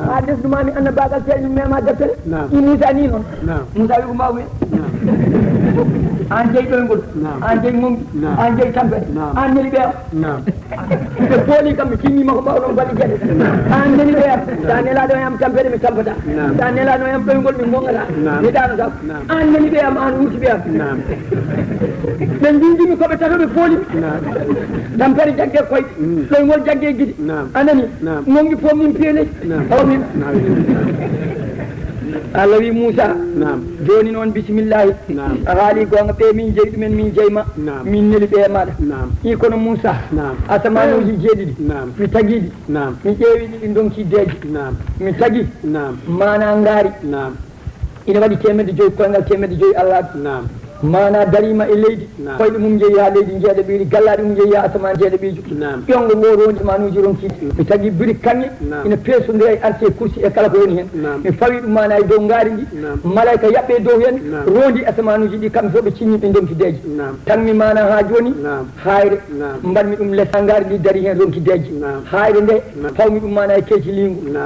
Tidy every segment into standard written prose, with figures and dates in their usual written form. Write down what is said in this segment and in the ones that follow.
hades dumami anna bagal telni mema deftere i Musa ni non Musa wi ko mbawmi an jeyi ɗon ngol an jeyi mum an jeyi tampere an neli ɓeya ɓe booli kam mi timmima ko mbawɗon balɗe gueɗe an neli ɓeya sa nelaɗo yam tampere mi tampata sa nelaɗo yam ɗoygol mi gongata mi ɗanata an neli ɓeyam an wuti ɓeyam ɓe mbindimi koɓe tatoɓe boolimi tampere jagge koyɗe ɗoygol jagge guiɗi anani gongi fof min peeley hawmin Allah wi Musa joni noon bisimillahi a haali gonga ɓe min jeyi ɗumen min jeyma min neli ɓe maɗa i kono Musa asamanuji jeeɗiɗi mi tagiɗi mi ƴeewi ɗiɗi donki deeji mi tagui mana ngaari ina waɗi 100 koyngal 100 Allah mana darima e leydi koyɗe mum jeeyi ha leydi jeeɗa ɓiiri gallaɗe mum jeeyi ha asaman jeeɗa ɓiijo ƴongo ngo rondi manuji ronkiɗi mi tagui buri kanŋe ina peesodira e arti e kursi e kala ko woni hen mi fawi ɗum mana e dow ngaari ndi malayka yaɓɓe dow hen rondi asamanuji ɗi kamɓe fof ɓe cinni ɓe donki deeje tanmi mana ha joni hayre mbanmi ɗum lesa ngaari ndi dari hen ronki deeje hayre nde fawmi ɗum mana e keeci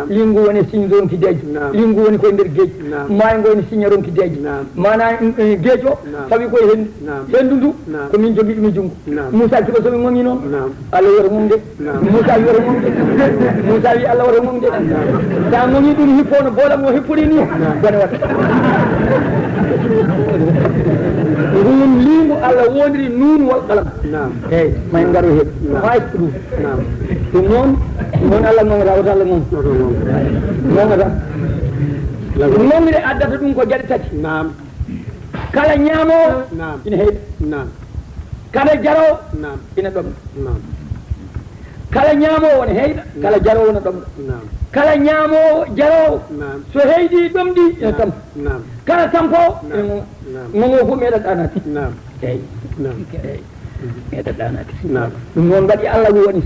lingu woni signe ronki deeje lingu woni koye nder gueeji maayo ngo woni signe ronki deeje mana gueeji o fawi koye hendu ndu ko min jogui ɗum e junggo Moussa kiɓa somi gongi noon Allah wiyata mum de Moussa wiyata mum de Moussa wi Allah wata mum de sa gongi ɗum hippono boolam o hippori ni bone watta ɗum lingu Allah wondiri nun wal qalam eyyi may garu heeɓ fayko ɗum ɗum noon Allah gongata wata Allah gongata gongde addata ɗum ko gueɗe tati kala ñaamowo ina heeɓi kala jarowo ina ɗomɗa kala ñaamowo ne heyɗa kala jarowo ne ɗomɗa kala ñaamowo jarowo so heydi ɗomɗi ina tampa kala tampowo ina gongo fof meeɗa ɗanati eyyi meeɗa ɗanati ɗum noon mbaɗi Allah woni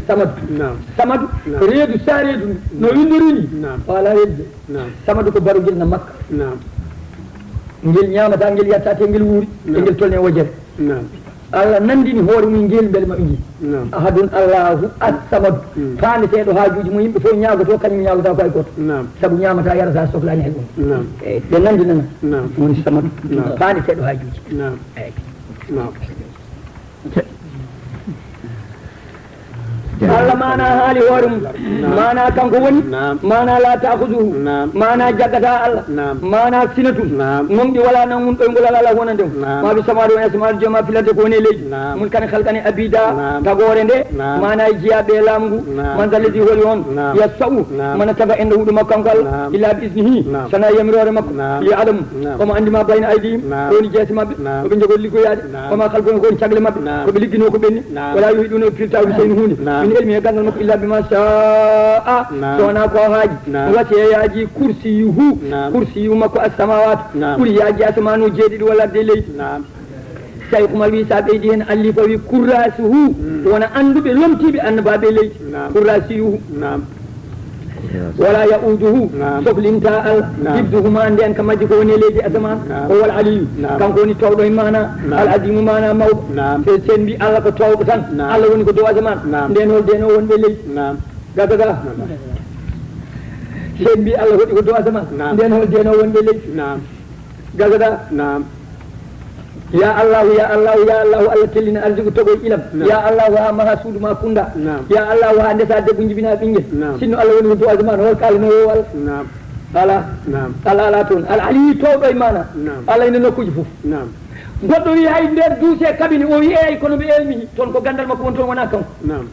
samadu reedu sa reedu no windirini wala reedu samadu ko barugel na makka ngel ñamata ngel yatta te ngel wuuri te ngel tolne wojere Allah nandini hoore mum ngel beele ma ɓe ahadun Allahu as-samad faandeteɗo haajuji mo yimɓe fof ñaagoto kañum ñaagota ko ay goto saabu ñamata yarata sohlani hay ɗum eyyi ɓe nandinana woni samad faandeteɗo haajuji eyyi Allah mana haali hoore mum mana kanko woni mana la ta'khuduhu mana jaggata Allah mana sinatu mum ɗi wala nan mun ɗoygol ala wonande ma bi samadu wa yasmadu jama filante ko woni leydi mun kan khalqani abida tagore nde mana jiyaɓe lamgu man zalidi holi on yasau mana taga ende huɗu makko kanko Allah illa bi isnihi sana yamirore makko li adam komo andima bayna aydihim woni jeesi mabɓe koɓe jogol liggoyade koma khalqon ko woni cagle mabɓe koɓe liggino ko ɓenni wala yuhiɗuno piltawi seyni hunde ilmi e gandal makko illa bima sha'a sowona ko haaji wati e yaaji kursiyuhu makko as-samawatu ɓuuri yaaji asamanu jeeɗiɗi walla de leydi tawi ko mal wi sa ɓeydi hen alli ko wi kurrasuhu wona anduɓe lomtiɓe annabaɓe leydi kurrasiyuhu wala yauduhu sohlinta Allah hibduhuma nden ka majji ko woni leydi asaman o wal aliyu kanko woni tawɗo e mana al azimu mana mawɗo sen mbi Allah ko tawɗo tan Allah woni ko dow asaman nden holden o wonɓe leydi gagaga sen mbi Allah waɗi ko dow asaman nden holden o wonɓe leydi gagaga ya Allah Allah tellina arjugo togoy ilam ya Allah ha maha suudu ma kunda ya Allah ha ndesa debbo jibina ɓinguel sinno Allah woni ko dow asaman hol kalano o Allah ala toon al ali tawɗo e mana Allah ene nokkuji fof goɗɗo wi hay nder duuse kabine o wi eyyi kono mi elmi toon ko gandal makko woni toon wona kanko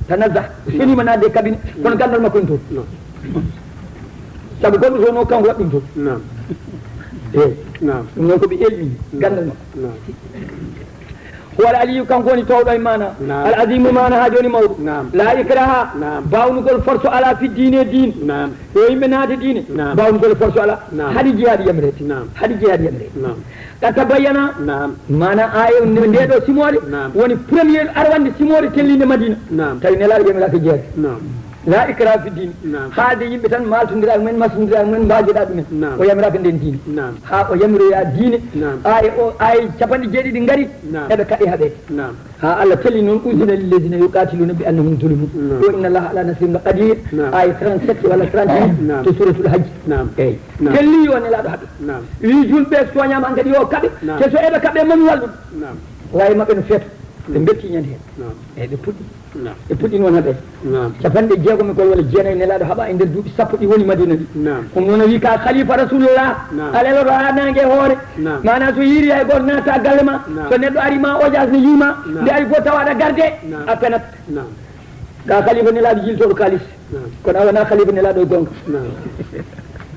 tanazza finima nadde e kabine kono gandal makko woni toon saabu goɗɗo toon o kanko waɗɗum toon eyyi ɗum noon koɓe elmi gandal makko wala aliyu kanko woni tawɗo e mana al azimu mana ha joni mawɗo la ikraha bawnugol force ala fi diine din yo yimɓe naate diine bawnugol force ala haɗi jihaadi yamrede ɗa tabayyana mana aya ndeɗo simore woni premier arwande simore tellinde Madina tawi nelaɗo ƴemiraka jeeade la ikra fi din haade yimɓe tan maltodira men masodira men mbajoɗa ɗumen o yamiraka nden diine ha o yamiroya diine ay capanɗe jeeɗiɗi gaari eɓe kaɗi haɓede ha Allah telli noon usina lilladina yuqatiluna bi annahum zulimu o inna allaha ala nasrihim la qadir ay 37 walla 38 to suratul hajj eyyi telli yo nelaɗo haɓe wi julɓe soñama an kadi yo kaɓe te so eɓe kaɓe mami walluɗo wawi mabɓe no feeto ɓe betti ñande hen eyyi ɓe puɗɗi noon haɓe capanɗe jeegom e goy walla jeenayyi nelaɗo haɓa e nder duuɓi sappo ɗi woni madina ɗi ɗum noon wi ka khalifa rasulullah aleloto ha nangue hoore mana so yiiri hay goto natta galle ma so neɗɗo ari ma audience ne yima nde ari goto tawaɗa garde a penat ka khalifa nelaɗo jiltoɗo kalis kono a wona khalifa nelaɗo e gonga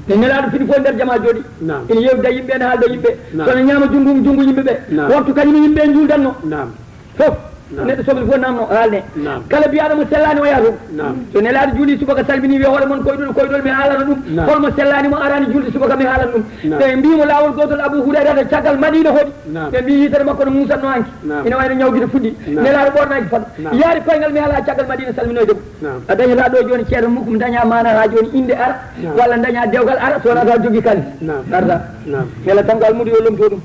ne nelaɗo fiɗi fo nder jama jooɗi ina yewda yimɓe ne haalda yimɓe sono ñama junggo yimɓeɓe wonto kañum yimɓe juldanno fof neɗɗo sohli fof namno haalne kala mbiyaɗomo sellani o yaha toon so nelaɗo juuli subaka salmini wiya hoore moon koyɗol mi haalana ɗum holmo sellani mo arani julde subaka mi haalana ɗum ɓe mbimo lawol gotol Abou Hurairata caggal Madina hoɗi ɓe mbi yitere makko no musatno anki ina wayno ñawguide fuɗɗi nelaɗo ɓornaki faɗo yaari koyngal mi haala caggal Madina salminoyde mo a dañata ɗo joni ceerno mukkum daña mana ha joni inde ara walla daña dewgal ara so wonata jogui kalis arta walla tan ko almudo yo lomto ɗum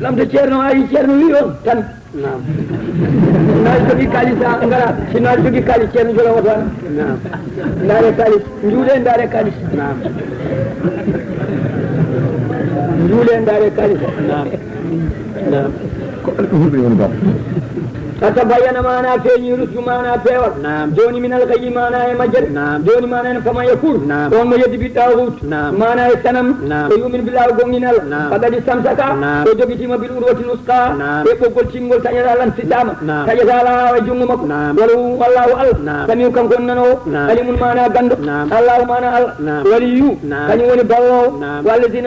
lamto ceerno ayi ceerno wi on tan nayi jogui kalis ngara sino aɗa jogui kalis ceerno jola woto an ndaare kalis juule ndaare kalis juule ndaare kalis فتبين معنا في رسل معنا فيور دوني من الغي معنا مجر دوني معنا فما يكون وهم يد بالطاغوت معنا السنم ويؤمن بالله وقومنا فقد استمسك وجبتم بالعروة الوثقى يقول تنقل تجد على انتسام تجد على وجمك ولو والله سميع كم كنا علم معنا غند الله معنا ولي كان يوني بالله والذين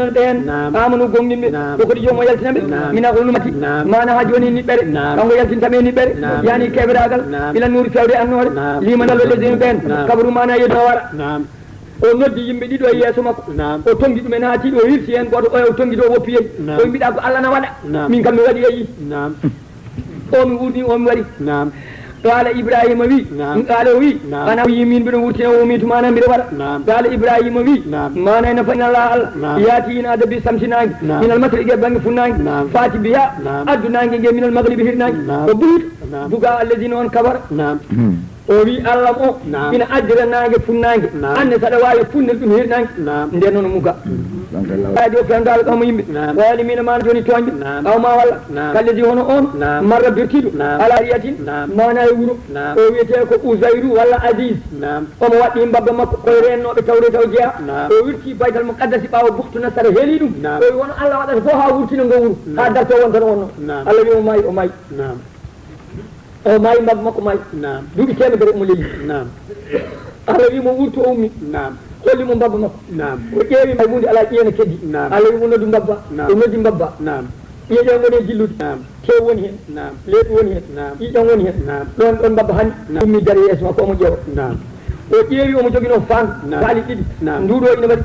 آمنوا قومنا وقد يوم يلتنا من الظلمات معنا هجوني نبر كم يلتنا تمني يعني كبراغل الى نور فawde annore limanal lezini ben kabru mana yedno wara o noddi yimɓe ɗiɗo e yeeso makko o tongi ɗumen ha tiiɗi o hirsi hen goto o tongi ɗo woppi yeyi o mbiɗa ko Allah na waɗa min kam mi waɗi yeyi o mi wurni o mi waɗi qala Ibrahima wi qala wi ana yimin mbiɗo wurtina o mitu mana mbiɗo waɗa qala Ibrahima wi mana ene fayna Allah yaati ina adabi samsinangue minal masriqi banggue funnangue fati biya addunangue gue minal maghribi hirnangue o buut buga alladina on kabar o wi Allah o ina addira nangue funnangue anne saɗa wawi funnel ɗum hirnangue nden noon muga adi o fewndal ɗomo yimɓe wayali mina mana joni toñɓe awma walla kalledi hono on marra birtiɗo ala riyatin mana e wuuro o wiyete ko Ousayru walla Aziz omo waɗɗi mbabba makko koye rennoɓe tawre taw jeeya o wirti baytal mo qaddasi ɓawa buktu nasara heeli ɗum o wi wono Allah waɗata fof ha wurtina ngo wuuro ha darto wontan wonno Allah wi o maayi o maayi mbabba makko maayi duuɓi temedere omo leyi Allah wi mo wurtu o ummi holli mo mbabba makko o ƴeewi may hunde ala ƴeena keddi Allah wi mo noddu mbabba o noddi mbabba ƴeeƴon woni e jillude tew woni hen leeɓi woni hen ƴiƴon woni hen ɗon mbabba hanni ummi dari yeeso makko omo ƴeewa o ƴeewi omo jogino fandu faali ɗiɗi nduɗo ina waɗi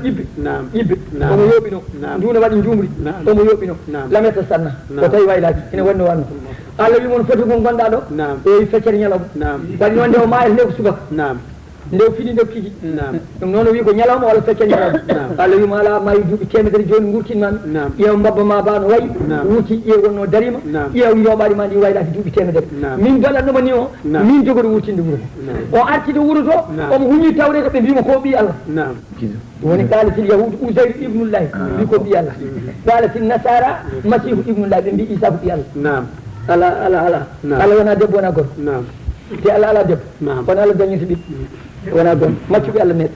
ƴibbe omo yooɓino nduna waɗi jumri omo yooɓino lametta sanna o tawi waylaki ina wanno wanno Allah wi mon foti ko gonɗa ɗo e feccere ñalawma waɗi noon nde o maayata nde ko subaka nde fiɗi nde kiki ɗum noon o wi ko ñalawma walla feccere ñalawma Allah wima ala mayi duuɓi temedere joni gurtinmami ƴeew mbabba ma ba no wayi wuuti ƴeew wonno darima ƴeew jooɓaɗi ma ɗi waylaki duuɓi temedere min doɗatnoma ni o min jogoɗo wurtinde wuuro o artide wuuro to omo huñi tawde ko ɓe mbimo ko ɓi Allah woni qalatil yahudu Ousayru ibnullahi wi ko ɓi Allah qalatil nasara masihu ibnullahi ɓe mbi Isa ko ɓi Allah ala wona debbo wona gorko te Allah ala debbo kono Allah dañita ɓiɓɓe wona gon maccuɓe Allah meɗe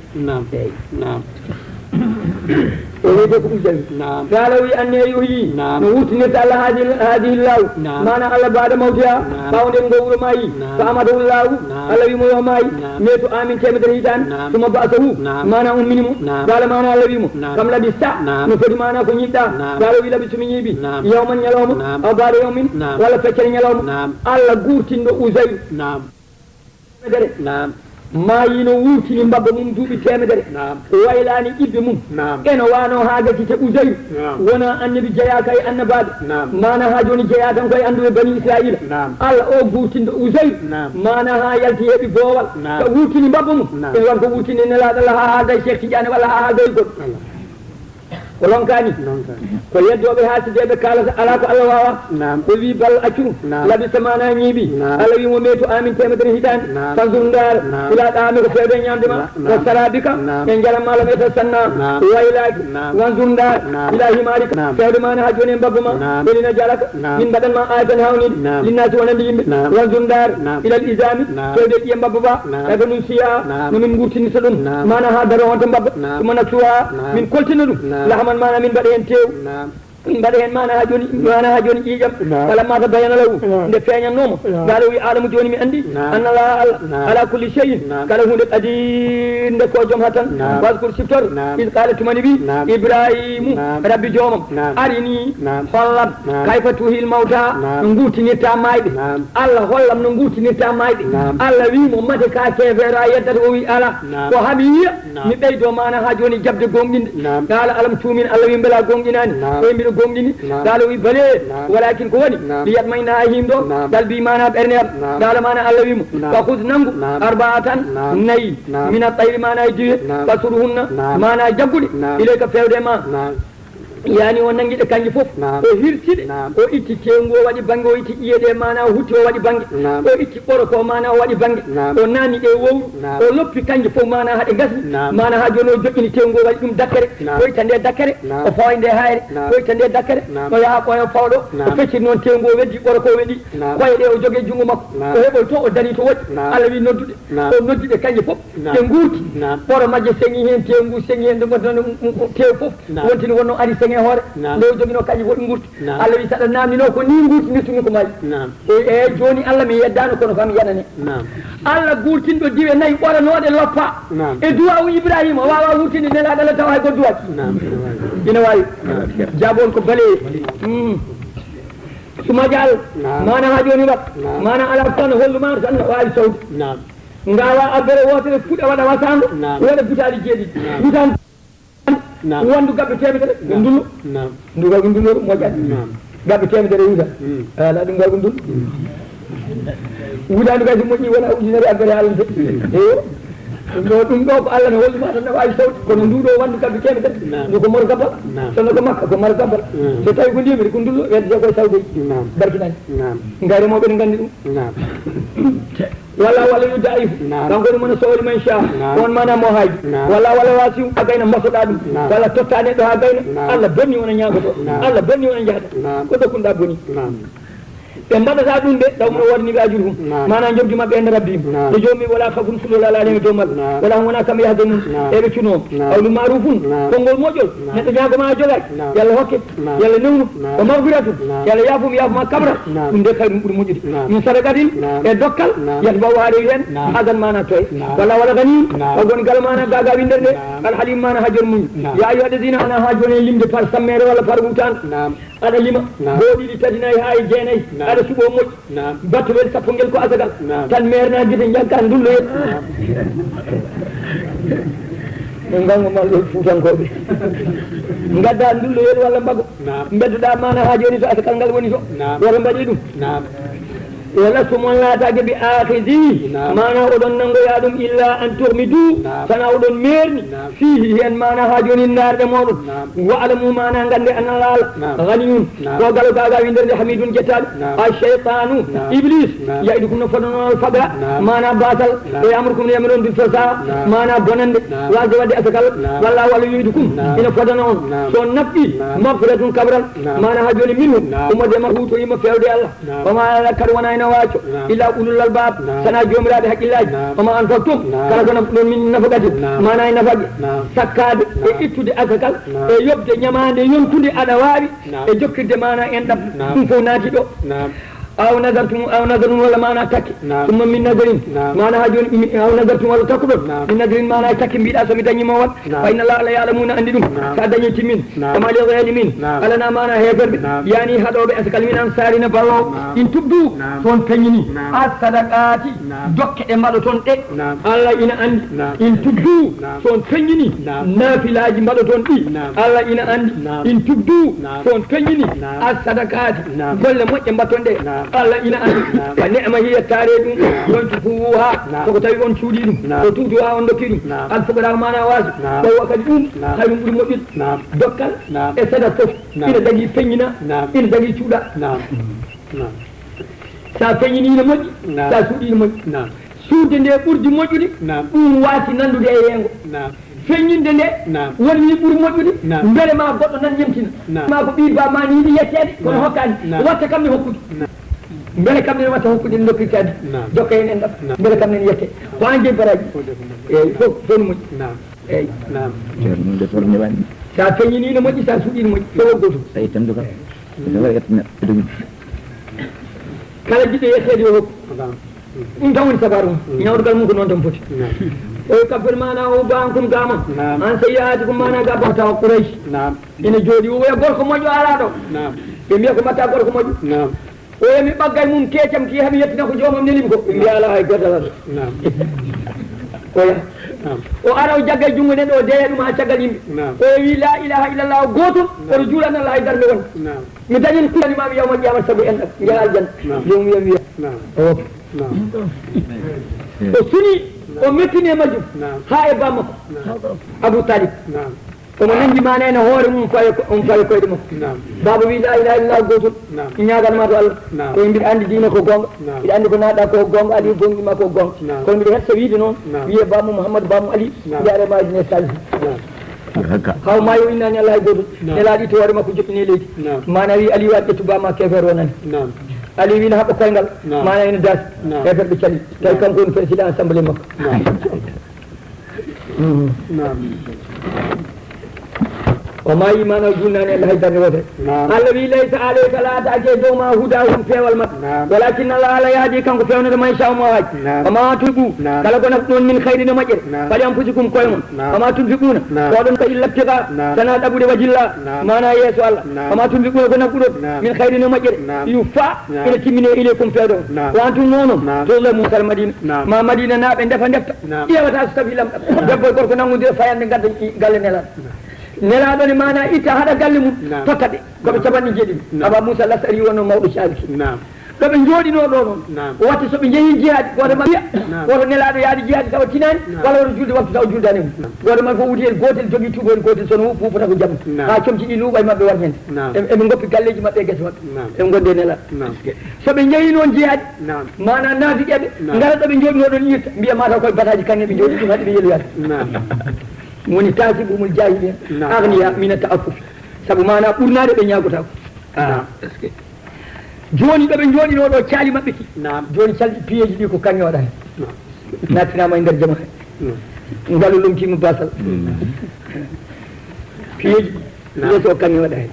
eyyi o wiyete ko Ousayru qala wi anne yoyi no wurtinirta Allah hadihi law mana Allah baada mawtiha ɓawden ngo wuuro mayi ko amadahu lawu Allah wimo yo maayi mais to amin temedere hitande suma basahu mana umminimo qala mana Allah wimo kam labista no foti mana ko ñiɗɗa qala wi labi somi ñiiɓi yawman ñalawma aw baada yawmin walla feccere ñalawma Allah gurtinɗo Ousayru ma yino wurtini mbabba mum duuɓi temedere waylani ibbe mum eno wano ha gasite Uzayr wona annabi jeeya kay annabaɓe mana ha joni jeeya tan koye anduɓe bani Israila Allah o wurtinde Uzayr mana ha yalti heeɓi boowal ko wurtini mbabba mum ene wonko wurtini nelaɗo Allah ha haalday Cheikh Tidiane walla ha haalday goɗɗo ko lonkani ko yeddoɓe haasideɓe kalata ala ko Allah wawa ko wi bal accuru labi samana ñiiɓi Allah wimo meetu amin temedere hitande tanzur ndar ila ɗami ko fewde ñamdema ko sarabika en jalamala meta sanna waylaki wanzur ndar ila himarika fewde mana ha joni e mbagguma ɓelina jalaka min mbaɗanma ayatan hawnide linnasi wonande yimɓe wanzur ndar ilal isami fewde ɗiye mbabba ba eko num siya nomin gurtinita ɗum mana ha daro wonto mbabba ɗumana cuwa min koltina ɗum man mana min mbaɗa hen tew min mbaɗa hen mana ha joni ƴiƴam kala mata bayana law nde feeñannoma gaala wi alamu joni mi andi anna la ala kulli cheyin kala hunde qadir nde ko joom hatan waskur siftor is qala tumani wi ibrahimu rabbi joomam arini hollam kayfa tuhil mawta no gurtinirta mayɓe Allah hollam no gurtinirta mayɓe Allah wimo mate ka kefera yeddata o wi ala ko haami yiya mi ɓeydo mana ha joni jabde gonɗinde gaala alam tumin Allah wi beela gonɗinani oy mbiɗo gonɗini gaala wi bale walakin ko woni liyatmayna him ɗo dal bi mana ɓerne am gaala mana Allah wimo fakhud nangu arba'atan nayyi min at-tayri mana e diwe fasuruhunna mana jagguɗe ilayka fewde ma yani o nanguiɗe kanƴe foof o hirsiɗe o itti tengu o waɗi banggue o itti ƴiyeɗe mana o hutti o waɗi banggue o itti ɓoro ko mana o waɗi banggue o nani ɗe wowru o loppi kanƴe foof mana haɗe gasni mana ha joni o joƴƴini tengu o waɗi ɗum dakkere o itta nde dakkere o fawa nde hayre o itta nde dakkere o yaha koye fawɗo o fecciri noon tengu o weddi ɓoro ko weɗi koye ɗe o jogue junggo makko o heɓoy to o dari to woɗɗi Allah wi nodduɗe o noddiɗe kanƴe foof ɗe guurti ɓoro majje seŋi hen tengu seŋi hen ɗum tew foof wontini wonno ari seŋe hoore nde o jogino kanƴe fof ɗi gurti Allah wi saɗa namdino ko ni gurtinirtumi ko mayi e joni Allah mi yeddano kono kam yanane Allah gurtinɗo diwe nayyi ɓoranoɗe loppa e duwawu Ibrahima wawa wurtinde nelaɗo Allah tawa hay go duwat ina wawi jabon ko bale sumajal mana ha joni wat mana ala tan holluma tan wawi sawde ngawa abbere wotere fuɗa waɗa wasango waɗa butali jeeɗiɗi butan wondu gabbe temedere ndullu ndugal ko ndullu moƴƴat gabbe temedere wuta ala ɗum ngal ko ndullu wutandi kay so moƴƴi wona ujunere abbere Allah de ɗum ɗo ko Allah ne holluma tan ne wawi sawde kono nduɗo wandu gabbe temedere ndu ko mor gabbal sono ko makka ko mar gabbal so tawi ko ndimiri ko ndullu wedde koye sawde barkinani ngari remoɓe ne gandi ɗum walla yudaif kanko ɗum mona sohli man sha on mana mo haaji walla wasiu a gayna mbasoɗa ɗum walla totta neɗɗo ha gayna Allah bonni wona ñagoto Allah bonni wona jahata ko dokkunoɗa boni ɓe mbaɗata ɗum de taw mo wodni ɓe ajur hum mana jobdi mabɓe ende rabbim e joomum wala fagum sulol ala neme dow mabɓe wala wona kam yahde mum eɓe cuno awlu marufun konngol moƴƴol neɗɗo ñagoma jogaki yalla hokke yalla newnu o mawgiratu yalla yaafum yaafuma kabra ɗum de kay ɗum ɓuuri moƴƴude min sadakatin e dokkal yata baw haari hen agan mana toye wala ganim wagoni gal mana gaga windere nde alhalim mana ha joni muñ ya ayyuha alladina ana ha joni e limde par sammere walla par wutande aɗa lima booɗiɗi tati nayyi ha e jeenayyi aɗa suɓo moƴƴi battowel sappo ngel ko asagal tan maire na guite jagga ndullo yen ɓe gongo malɗo fuutankoɓe gadda ndullo yen walla mbaggo beddoɗa mana ha joni to asakal ngal woni to woto mbaɗi ɗum wala sumon laatake bi akhidi mana oɗon nangoya ɗum illa an tuhmidu sana oɗon merni fihi hen mana ha joni darɗe moɗon wa alamu mana gande annalal ganiyun ko galo gaga winderde hamidun jettaɗo a cheytanu iblis yayiɗukum no foɗonol faɓa mana batal o yamurukum no yamiron bil fasa mana bonande wasde wadde asakal walla walla yiɗukum ina fodana on so nafɗi mafratun kabral mana ha joni minhu umode ma huuto yima fewde Allah wama ala kadi wona ina wacco illa ulul albab sana jomiraɓe haqqillaji wama anfaqtum kala ko ɗon min nafaqati mana e nafaqe sakkade e ittude asakal e yobde ñamade yontude aɗa wawi e jokkirde mana en ɗam ɗum fof naati ɗo aw nadarun wala mana takki summa min nadarin mana ha joni aw nadartum wala takku ɗon min nadarin mana takki mbiɗa somi dañima wat fa inna allaha la ya'lamuna andi ɗum sa dañi timmin kama li ghayrimin alana mana heferɓe yani haɗoɓe askal min ansarina ballo in tubdu toon peñini as-sadaqati dokke ɗe mbaɗo toon ɗe Allah ina andi in tubdu toon peñini nafilaji mbaɗo toon ɗi Allah ina andi in tubdu toon peñini as-sadaqati golle moƴƴe mbatton ɗe Allah ina andi fa ni'ma hiya tare ɗum ɗon tufuha soko tawi on cuuɗi ɗum o tuutuha on dokki ɗum alfuqara mana waasi ɓowa kadi ɗum hayɗum ɓuuri moƴƴude dokkal e sadak fof ina dagui peññina ina dagui cuuɗa sa peññini ina moƴƴi sa suuɗi ina moƴƴi suude nde ɓurdi moƴƴude ɗum waati nandude e yengo feññinde nde woni ni ɓuuri moƴƴude beele ma goɗɗo nan ñemtina ma ko ɓii ba ma ni yiɗi yettede kono hokkani watta kam ne hokkude beele kam nen watta hokkude dokkirtade jokka hen en ɗam beele kam nen yette ko an jeyi baraji eyyi fof no moƴƴi eyyi sa feññini ina moƴƴi sa suuɗi ina moƴƴi fof gotum tawi tan duka kala jiɗɗo yettede yo hokku ɗum tan woni sabaru mum ñawdugal mum ko noon tan foti o kabbel mana o bankum gama an sayyiati kum mana ga bata Quraysh ina jooɗi o wiya gorko moƴƴo ala ɗo ɓe mbiya ko mbatta gorko moƴƴo o wiya mi ɓaggay mum keecam ki hami yettina ko joomam nelimi ko ɓe mbiya ala hay goto ala ɗo oya o ara o jagga junngo nen o deeya ɗum ha caggal yimɓe o wi la ilaha illallah gotol oto juulan Allah hay darde won mi dañin kulanimami yawma qiyamata sabu en ɗam ngel aljanna jomum wiya o suni o mettini e majjum ha e bammakko Abou Talib omo nanndi mana ene hoore mum on faye koyɗe makko baba wi la ilaha illallah gotol ñaganma to Allah koye mbiɗa andi diina ko gonga mbiɗa andi ko naɗa ko gonga adi gonɗima ko gonga kono mbiɗa hetto wiide noon wiye bamum Mouhamadou bamum Ali jaare majine salis haw ma yo innani Allah hay gotol nelaɗi to hoore makko joɓɓini leydi mana wi Ali waɗ ƴettu bama kefere wonani Ali wino haɓɓa koyngal mana ene daasi heferɓe cali tawi kanko woni président assemblée makko o maayi mana junnani Allah hay darde wote Allah wi laysa alayka la taake dow ma hudahum feewal maɓɓe walakin Allah ala yahdi kanko fewnede man sha mo haaji oma tuɓu kala ko nafɗon min hayrine moƴƴere faɗi anfusikum koye mon oma tunfiquna oɗon ko illa ibtiga sana ɗaɓude wajilla mana yeeso Allah oma tunfiquna ko nafɗuɗon min hayrine moƴƴere yufa ene timmine ilaykum fewde on o antum nonon tolle mum kala Madina ma Madina naaɓe defta ƴewata so tawi lamɗam debbo e gorko nangodira fayande gadda galle nelaɗo nelaɗo ne mana itta haɗa galle mum tokka ɗe koɓe capanɗe jeeɗiɗi Aba Moussa Lasari wonno mawɗo calki ɗoɓe jooɗino ɗo noon watta soɓe jeehi jihaadi goto ma wiya woto nelaɗo yaade jihaadi tawa tinani walla woto julde waktu tawa juldani mum goto man fof wuti hen gotel jogui tubol gotel sono fufata ko jamma ha comci ɗi luuɓa e mabɓe war hen eɓe goppi galleji mabɓe e guese mabɓe eɓe gonde nelaɗo soɓe jeehi noon jihaadi mana naafiqeɓe gara ɗoɓe jooɗino ɗon irta mbiya mataw koye bataji kanne ɓe jooɗi ɗum haɗi ɓe yeloyade woni tasibumul jahilin agniya mina ta'affuf sabu mana ɓurnade ɓe ñagotako joni ɗoɓe jooɗino ɗo caali mabɓe ki joni calɗi piyeji ɗi ko kaŋŋe waɗa hen nattinama e nder jama he ngalu lomtima basal piyeji yeeso kaŋŋe waɗa hen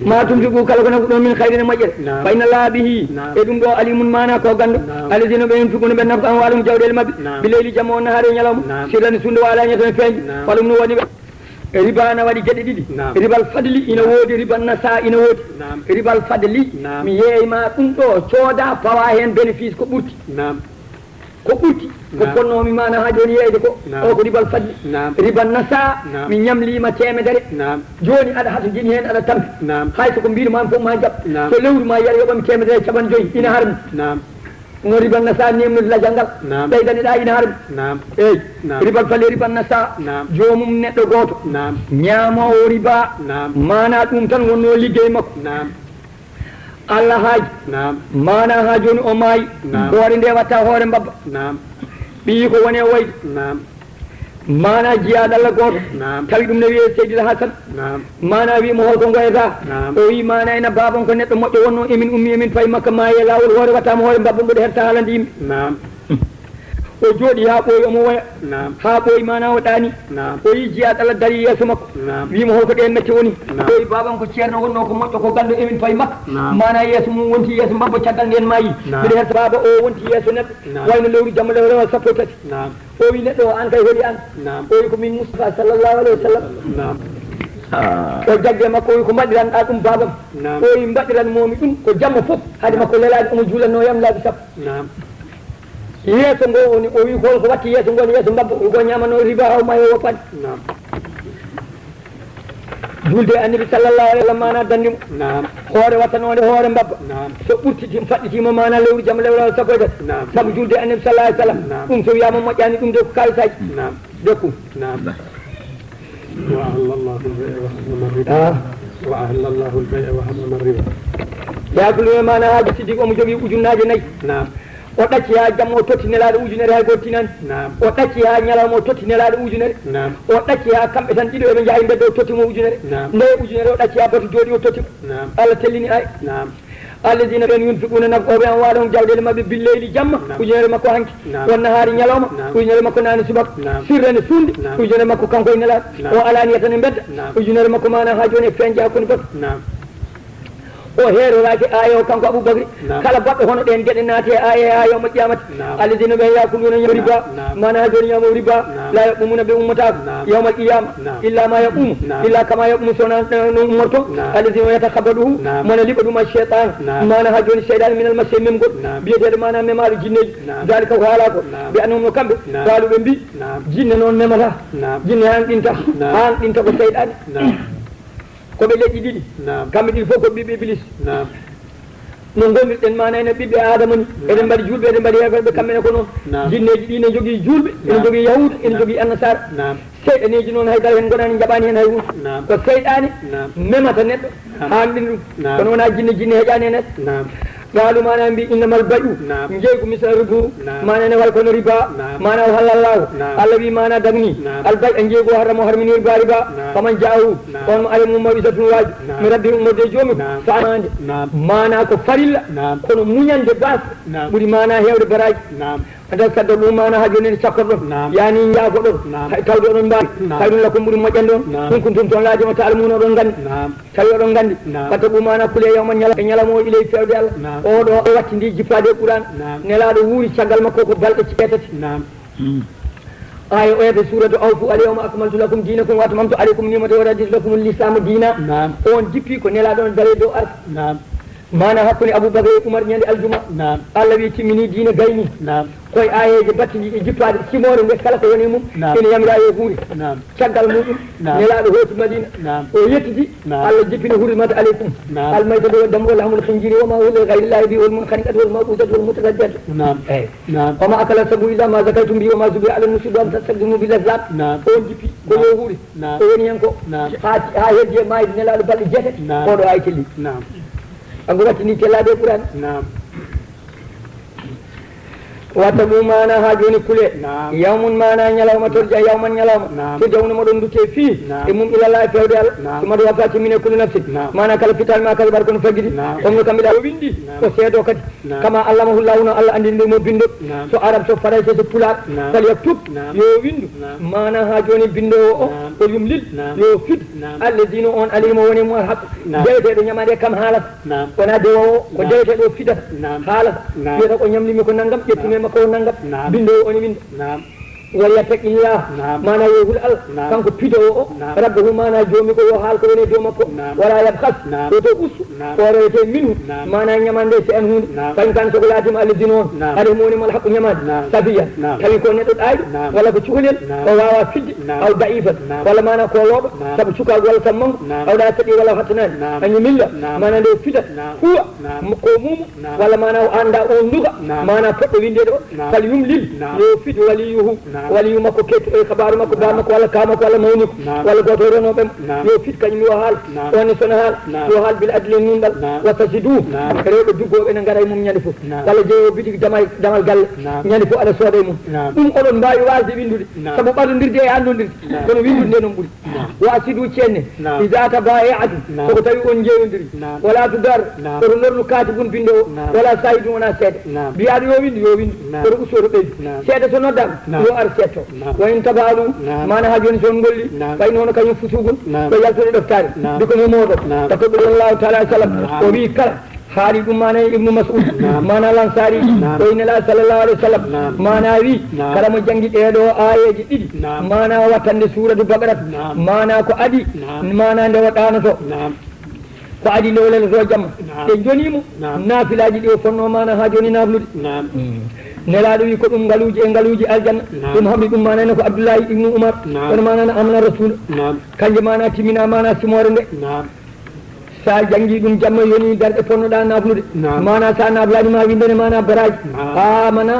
ma tunfiqu kala ko nafɗon min hayrine moƴƴere fa inna allaha bihi e ɗum ɗo alimun mana ko ganndo alladina ɓe yunfiquna ɓe nafqa amwalum jawɗele mabɓe bi leyli jamma on nahaare ñalawma sirrani sunde wala ñetoe feeñde falum no waɗi ɓe riba na waɗi geɗe ɗiɗi ribal fadli ina woodi ribal nasa ina woodi ribal fadli mi yeeyma ɗum ɗo cooda pawa hen bénéfice ko ɓurti ko ponnomi mana ha joni yeyde ko o ko ribal fadli ribal nasa mi ñamlima temedere joni aɗa hato jini hen aɗa tampi hay soko mbirumami fof ma jaɓ so lewru ma yara yoɓami temedere capan joyyi ina harmi no ribal nasa nemnude lajal ngal ɓeydaneɗa ina harmi eyyi ribal fadli ribal nasa jomum neɗɗo goto ñamowo riba mana ɗum tan wonno liggey makko Allah haaji mana ha joni o maayi hoore nde watta hoore mbabba ɓii ko woni e wayde mana jiyaɗo Allah goto tawi ɗum ne wiye Seydil Hasan mana wimo holko goyata o wi mana ena babam ko neɗɗo moƴƴo wonno emin ummi emin payi makka maayi e lawol hoore wattama hoore mbabba mboɗo herta haalande yimɓe o jooɗi ha ɓooyi omo woya ha ɓooyi mana o ɗaani o yi jiya ɗala dari yeeso makko wimo holko ɗen mette woni ɓooyi baban ko ceerno wonno ko moƴƴo ko gandu emin fayi makka mana yeeso mum wonti yeeso mbabbo caggal nden mayi mbiɗa herta baba o wonti yeeso neɗɗo wayno lewru jamma lewrewa sappo e tati o wi neɗɗo o an kay hoɗi an o wi ko min Moustapha sallllahu alayhi wa sallam o jagge makko o wi ko mbaɗiranɗa ɗum babam o wi mbaɗiran momi ɗum ko jamma fof haade makko lelade omo juulanno yam laabi sappo yeeso ngo woni o wi holko watti yeeso ngo ne yeeso mbabba ko ñamano riba haw mayo woppade julde annabi sallallahu alayhi wa sallam mana dandimo hoore wattanode hoore mbabba so ɓurtitima faɗɗitima mana lewru jamma lewru sappo e tati saabu julde annabi sallallahu alayhi wa sallam ɗum so wiyama moƴƴani ɗum de ko kalisaji dekkum وأهل الله البيع وحرم الربا yaakulume mana haaji siddiq omo jogii ujunnaje nayyi o ɗacci ha jamma o totti nelaɗo ujunere hay goto tinani o ɗacci ha ñalawma o totti nelaɗo ujunere o ɗacci ha kamɓe tan ɗiɗo eɓe jaahi mbedde o tottimo ujunere nde ujunere o ɗacci ha batu jooɗi o tottimo Allah tellini ay alladina ɓen yunfiquna nafqoɓe an waɗon jawɗele mabɓe billeyli jamma ujunere makko hanki wonna haari ñalawma ujunere makko nani subaka sirrene sunde ujunere makko kanko e nelaɗo o alaniya tan e bedda ujunere makko mana ha joni e feñje hakkude batu o heeroraki aya o kanko Aboubacry kala baɗɗo hono ɗen gueɗe naati e aya ha yawma qiyamata alladina ɓe yakuluna riba mana ha joni ñamo riba la yaqumuna ɓe ummatako yawma qiyama illa ma yaqumu illa kama yaqumu sona no ummorto alladina yatakhabaduhu mona liɓa ɗum a cheytan mana ha joni seydani minal masi memgol biyeteɗo mana memaɗo jinneji dalika ko haala ko ɓe annumno kamɓe kaluɓe mbi jinne noon memata jinne han ɗinta ko seyɗani koɓe leƴƴi ɗiɗi kamɓe ɗiɗi fof ko ɓiɓɓe Iblis no gonirɗen mana ene ɓiɓɓe adama ni eɗen mbaɗi julɓe eɗen mbaɗi heferɓe kamɓene ko noon jinneji ɗi ne jogui julɓe ene jogui yahuda ene jogui annasara seyɗaneji noon haydara hen gonani jaɓani hen hay hunde ko seyɗani memata neɗɗo hanɗin ɗum kono wona jinne heƴani e neɗɗo قالوا ما نبي إنما البيع نجيكم مثل الربو ما نوال كون ربا ما نوال الله الذي ما ندمني البيع نجيكو حرمني ربا فمن جاءه قوم على موعظة واجب من ربهم مدجوم فأمان ما ناكو فريلا كون مونيان دي باس بودي ما نا هيو دي براج ada saddo ɗum mana ha joni cakkorɗon yani jaagoɗon tawde oɗon mbawi kayɗum lakum ɓuuri moƴƴan ɗon ɗum ko tum toon laajima ta almuno oɗon gandi tawi oɗon gandi watta ɓumana kuule yawma ñalamo o iley fewde Allah oɗo o watti ndi jippade e Qur'an nelaɗo wuuri caggal makko ko balɗe ceetati aya oyata suratu awfu alyawma akmaltu lakum dinakum wa atmamtu alaykum ni'mati wa raditu lakum l-islamu dina on jippi ko nelaɗo on dawe dow arta mana hakkude Aboubacry e Oumar ñande aljuma Allah wi timmini diina gayni koye ayeje battiji e jippade simore nde kala ko woni mum ene yamira e huuri caggal muɗum nelaɗo hooti Madina o yettidi Allah jippini hurmata aleykum almaytatu wa damu wal hamul khinjiri wa ma huwa li ghayrillahi bi wal munkhaniqatu wal mawqudatu wal mutaraddiyatu wa ma akala sabu illa ma zakaytum bi wa ma zubi ala nusubi wa tasaqdimu bil azab on jippi ko yo huuri o woni hen ko ha heddi e mayde nelaɗo balɗe jeetati oɗo ay telli ango wattini tellade e Qur'an watta ɗum mana ha joni kule yawmun mana ñalawma torja yawman ñalawma so jawno moɗon dutte fi e mum ilallah e fewde Allah so maɗo wafa timmine kullu nafsi mana kala fital ma kala bar kono fagidi on no kamɓe ɗa o windi o seedo kadi kama allamahullahu no Allah andinde mo bindo so arab so faray so pular fal yaktub yo windu mana ha joni bindowo o o yumlil yo fit alladina on alima woni mo haq deweteɗo ñamade kam haalata wona dewowo ko deweteɗo fidata haalata wiyata ko ñamlimi ko naggam ƴettumi makko nangam bindo oni min walyattaqillah mana yehul Allah kanko pidowo o rabbuhu mana joomi ko yo haal ko woni dow makko wala yabkhas o to usu o rewete minhu mana ñamande si an hunde kañ kan soko laatima alladina on aɗa moni mal haqqu ñamade safiya tawi ko neɗɗo ɗayɗo walla ko cukalel o wawa fidde aw da'ifat walla mana ko looɗo saabu cukalgo walla sammango awɗa saɗi walla hattanani añi milla mana nde fidat huwa ko mumu walla mana o anda on nduga mana poɗɗo windede o fal yumlil yo fid waliyuhu wala yu makko kettu e kabaru makko ba makko walla ka makko walla mawni ko walla goto renoɓe yo fit kañum yo haal woni sono haal yo haal bil adli nundal wa tasidu rewɓe duggoɓe ne gara e mum ñande fof walla jeeyo bitig damal galle ñande fof aɗa sooda e mum ɗum oɗon mbawi wasde windude saabu ɓaɗodirde e andodirde kono windude nde noon ɓuuri wa sidu cenne ida tabaya'atu soko tawi on jeeyodiri wala tudar koto lorlu kaati gon binde o wala sayidum wona seeɗa mbiyaɗo yo windu koto ustoto ɓeydu seeɗa so noddama yo ar setto wa in tabalu mana ha joni son golli fay noon kañum fusugon ko yaltude ɗoftare bikono moɗo takko sallallahu taala alih w sallam o wi kala haali ɗum mana ibnu mas'ud mana lansari o innala sallallahu alih w sallam mana wi kala mo janggi ɗeɗo ayeji ɗiɗi mana wattande suratu baqarat mana ko adi mana nde waɗanoto ko adi lowlelto jamma e jonimo naafilaji ɗi o fonno mana ha joni naflude nelaɗo wi ko ɗum ngaluji aljanna ɗum hamɗi ɗum manane ko abdoullahi ibnu oumar kono manane amna rasula kanje mana timina mana simore nde sa jangi ɗum jamma yoni darɗe ponnoɗa naflude mana sa naflaji ma windene mana baraji amana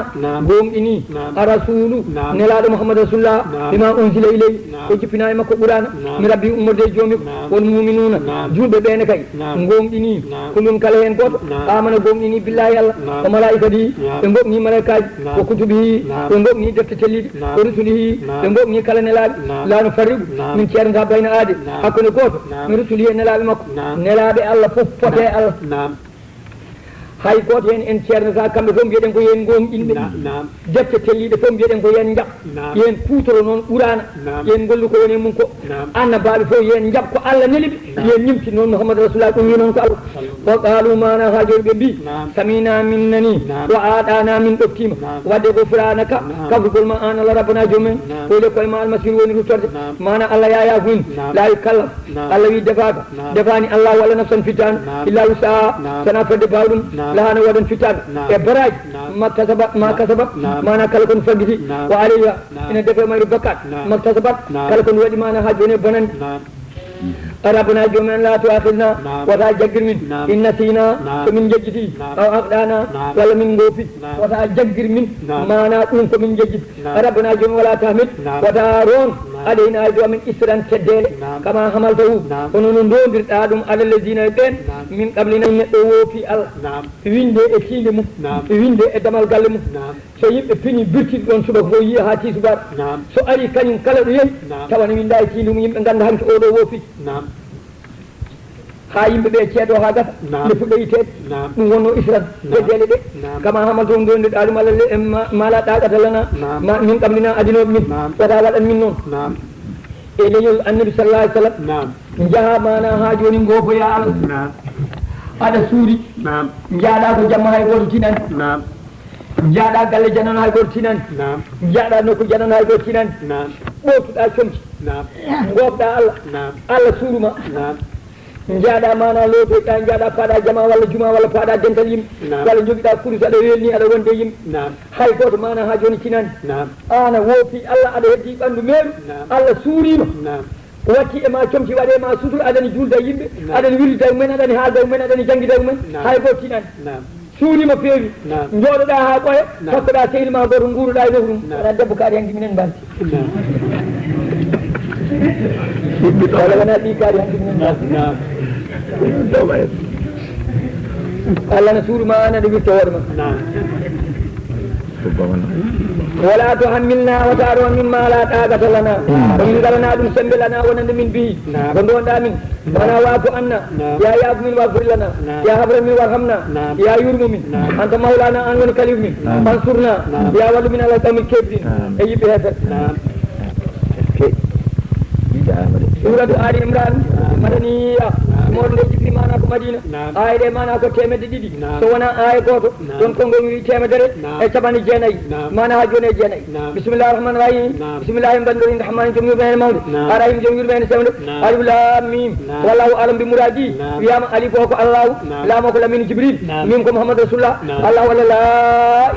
gomɗini a rasulu nelaɗo mouhammad rasulullah bima unsila iley ko jippina e makko ɓurana mi rabbi ummorde jomi won muminuna julɓe ɓene kay gomɗini ko ɗum kala hen goto amana gomɗini billahi allah ko malaika ɗi ɓe gomni malaikaji ko kutubihi ɓe gomni defte telliɗe ko rusulihi ɓe gomni kala nelaɓe lano farrigu min ceernata bayna aade hakkude goto mi rusulihi e nelaɓe makko nelaɓe allah fof pote allah hay goto hen en ceernata kamɓe fof mbiyeɗen ko yen gomɗinɓe defte telliɗe fof mbiyeɗen ko yen jaab yen kutoro noon ɓurana yen gollu ko woni mum ko annabaɓe fof yen jaab ko allah neliɓe yen ñimti noon mouhamadou rasulullah ɗum wi noon ko allah o qaalu mana ha joni ɓe mbi samina min nani wa aɗana min ɗoftima wadde ko furanaka kafugol ma an allah rabbana jomumen ɓoyle koye ma almasiru woni ruttorde mana allah yayako min laawi kallam allah wi defaka defani allah walla nafsan fittano illa wusaha sana fodde bawɗum lahano waɗan fittaɓe e baraji maktasabat ma kasabat mana kala kon faggiti wa alayha ina defe mayru bakkat maktasabat kala kon waɗi mana ha joni bonande ربنا جمعنا لا تؤاخذنا ولا جبر من إن نسينا فمن جدتي أو أخطأنا ولا من غوفي ولا جبر من ما نقوم فمن جدت ربنا جمع ولا تحمل ودارون علينا أجوا من إسران سدل كما حملته ونون دون برتادم على الذين يدين من قبلنا نتوه في ويند إتيلم ويند إدمال قلم سيب فيني برتي دون سبب هو يهاتي سبب سو أري كان كلا وين كمان من دا إتيلم يمكن دهان أودو وفي ha yimɓe ɓe ceeɗo ha gasa nde fuɗɗo yitede ɗum wonno israt gueddele ɗe kama hamal toon donde ɗaɗum allah mala ɗaɗata lana min ƙamlina adinoɓe min wata waɗan min noon e leñol annabi sallah alih sallam jaaha mana ha joni gofoya allah aɗa suuri jaaɗa ko jamma hay goto tinani jaaɗa galle janano hay goto tinani jaaɗa nokku janano hay goto tinani ɓootuɗa comci gofɗa allah allah suuruma jaaɗa mana lootoyɗa jaaɗa paaɗa jama walla juma walla paaɗa dental yimɓe walla joguiɗa kurus aɗa welni aɗa wonde yimɓe hay goto mana ha joni tinani ana woofi allah aɗa heddi ɓandu meeɗu allah suurima watti e ma comci waɗe ma sutur aɗani julda yimɓe aɗani wirlita mumen aɗani haalda mumen aɗani janguida mumen hay goto tinani suurima feewi jooɗoɗa ha ɓoya takkoɗa sehil ma goto guuruɗa e nofru aɗa debbo kaari hanki minen mbalti wala wona ɗi kaari hanki minen mbalti Allah na suuru ma ana ɗo wirta hoore ma wala tuhammilna wa ta'ru mimma la taqata lana ko min galana ɗum sembe lana wonande min bihi ko ndonɗa min wana waafu anna ya yaafu min wafir lana ya habra min warhamna ya yurmu min anta mawlana an woni kalif min ansurna ya wallu min ala qawmil kafirin e yiɓe hefer suratu ali imran madaniya moɗo nde jibri mana ko madina aya ɗe mana ko temedde ɗiɗi so wona aya goto ɗon konngol wi temedere e caɓani jeenayyi mana ha joni e jeenayyi bisimillahi rahmani rahim bisimillahi mbanɗo inde hammani joom yurmene mawde arahim joom yurmene semde alif lam mim wallahu alam bi mouradi wiyama ali ko ko allahu lamo ko lamine jibril min ko mouhamadou rasulullah allahu walla la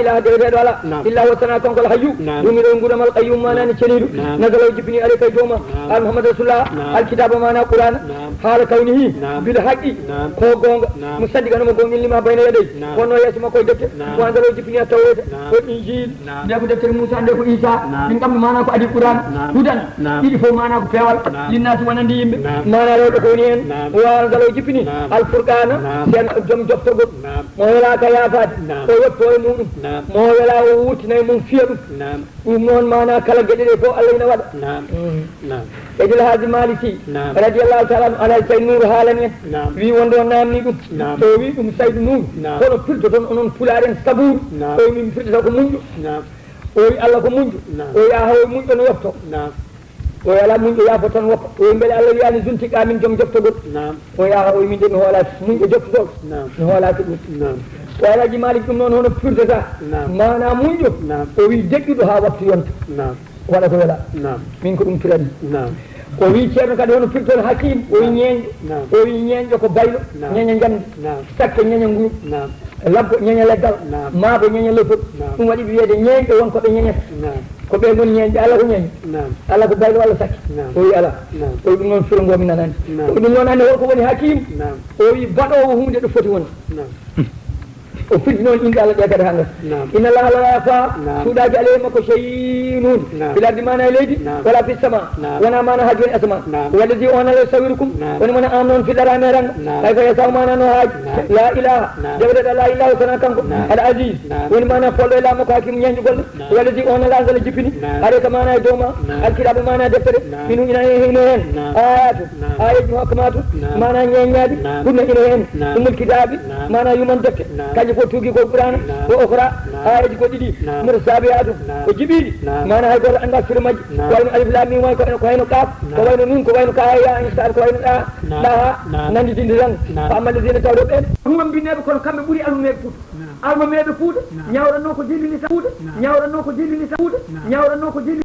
ilaha deweteɗo ala illa huwa sana konkol hayyu ɗumiɗo guɗamal qayyum manani ceniɗo nasalo jibbini alay kay dowma al mouhamadou rasulullah alkitaba mana qur'ana haala kawnihi bil haqqi ko gonga musaddiqan mo gongel lima bayna yaday kono yeso makko defte ko andalo jipini tawete ko injil nde ko deftere Moussa nde ko Isa din kam mana ko adi Qur'an hudan didi fo mana ko pewal linnati wonandi yimbe mana rewde ko ni en wa andalo jipini al furqana sen jom joftogo mo wala ka yafaade o wotto e mudum mo wala o wutinay mum fiya ɗum noon mana kala gueɗe ɗe fof Allah ina waɗa Seydil Hadji Malick Sy radiallahu taala anu alay Saydou Nour haalani en wi wonde o namni ɗum so wi ɗum Saydou Nour kono firto toon onon pularen sabouru o wi min firtata ko muñƴo o wi Allah ko muñƴo o wi a hawo muñƴo no yofto o wi ala muñƴo yaafo tan woppa o wi beele Allah wiyani zuntiqa min joom joftogol o wi a o wi min de mi hoolaki muñƴo joftotoɗo mi hoolaki ɗum o Alhaji Malick ɗum noon hono firtata mana muñƴo o wi deƴƴuɗo ha wattu yonta waɗa ko wela min ko ɗum firani o wi ceerno kadi hono firtoon hakim o wi ñeeñƴo o wi ñeeñƴo ko baylo ñeña jande sakke ñeña nguru labbo ñeña leggal maabo ñeña lefol ɗum waɗi ɓe wiyede ñeeñƴo wonko ɓe ñeñata ko ɓe goni ñeeñƴo ala ko ñeñƴo ala ko baylo walla sakke o wi ala o wi ɗum noon firongomi nanani o wi ɗum noon hannde holko woni hakim o wi baɗowo hunde ɗo foti wonde o firti noon inde Allah ƴeggata ha ngata inna allaha la yafa suuɗaji alayhi makko shay'un fil ardi mana e leydi wala fis sama wona mana ha joni asma wallazi on ala sawirukum woni mona an noon fiɗɗata meranga kayfa yasaw mana no haaji la ilaha jawdeɗa la ilaha sona kanko al aziz woni mana polɗo e lama ko hakim ñañƴu golle wallazi on ala ngala jippini haɗe ko mana e dowma alkiɗaɓe mana e deftere minu ina hino hen ayatu ayaji hokkamatu mana ñeññaɗi ɗumne ina hen ɗumul kitabi mana yuman defte kañum ko tugi ko Qur'ana ko okra ayaji ko ɗiɗi mbiɗa saabiyatu ko jiɓiɗi mana hay goto anda sura majji ko wayno alif lam mim way ko wayno kaaf ko wayno nun ko wayno kaya insar ko wayno ɗaha nanditinde tan ko amalladina tawɗo ɓen ruwambineɓe kono kamɓe ɓuuri almumeɓe Fouta almumeɓe Fouta ñawranno ko jillini Fouta ñawranno ko jillini Fouta ñawranno ko jillini